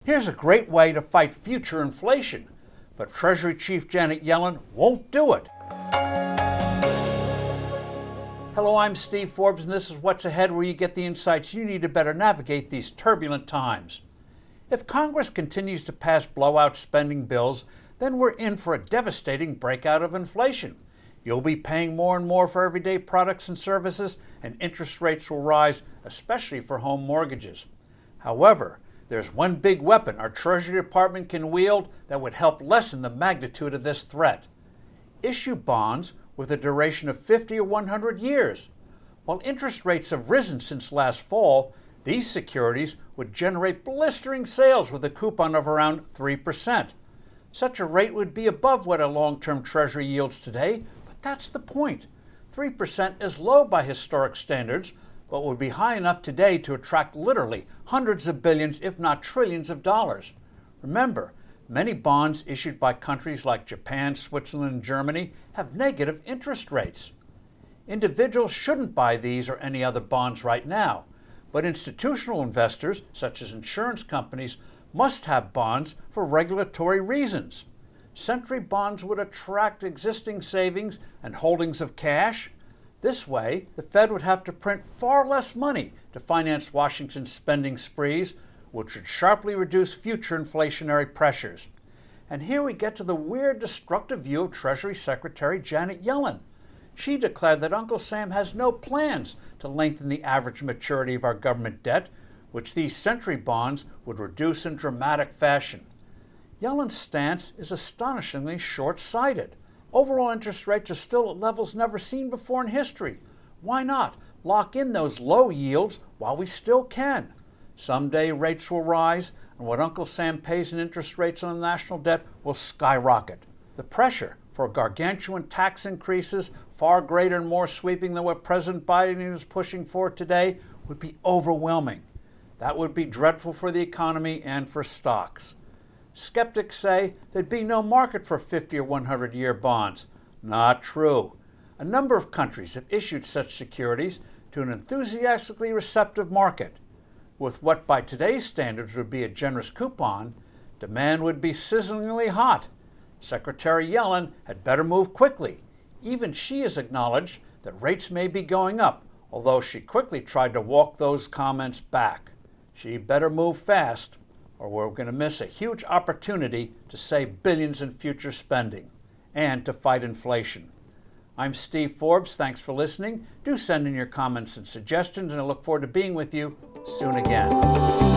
Here's a great way to fight future inflation, but Treasury Chief Janet Yellen won't do it. Hello, I'm Steve Forbes, and this is What's Ahead, where you get the insights you need to better navigate these turbulent times. If Congress continues to pass blowout spending bills, then we're in for a devastating breakout of inflation. You'll be paying more and more for everyday products and services, and interest rates will rise, especially for home mortgages. However, there's one big weapon our Treasury Department can wield that would help lessen the magnitude of this threat. Issue bonds with a duration of 50 or 100 years. While interest rates have risen since last fall, these securities would generate blistering sales with a coupon of around 3%. Such a rate would be above what a long-term Treasury yields today, but that's the point. 3% is low by historic standards, but would be high enough today to attract literally hundreds of billions, if not trillions of dollars. Remember, many bonds issued by countries like Japan, Switzerland, and Germany have negative interest rates. Individuals shouldn't buy these or any other bonds right now, but institutional investors, such as insurance companies, must have bonds for regulatory reasons. Century bonds would attract existing savings and holdings of cash. This way, the Fed would have to print far less money to finance Washington's spending sprees, which would sharply reduce future inflationary pressures. And here we get to the weird, destructive view of Treasury Secretary Janet Yellen. She declared that Uncle Sam has no plans to lengthen the average maturity of our government debt, which these century bonds would reduce in dramatic fashion. Yellen's stance is astonishingly short-sighted. Overall interest rates are still at levels never seen before in history. Why not lock in those low yields while we still can? Someday rates will rise, and what Uncle Sam pays in interest rates on the national debt will skyrocket. The pressure for gargantuan tax increases, far greater and more sweeping than what President Biden is pushing for today, would be overwhelming. That would be dreadful for the economy and for stocks. Skeptics say there'd be no market for 50 or 100-year bonds. Not true. A number of countries have issued such securities to an enthusiastically receptive market. With what by today's standards would be a generous coupon, demand would be sizzlingly hot. Secretary Yellen had better move quickly. Even she has acknowledged that rates may be going up, although she quickly tried to walk those comments back. She better move fast, or we're going to miss a huge opportunity to save billions in future spending and to fight inflation. I'm Steve Forbes. Thanks for listening. Do send in your comments and suggestions, and I look forward to being with you soon again.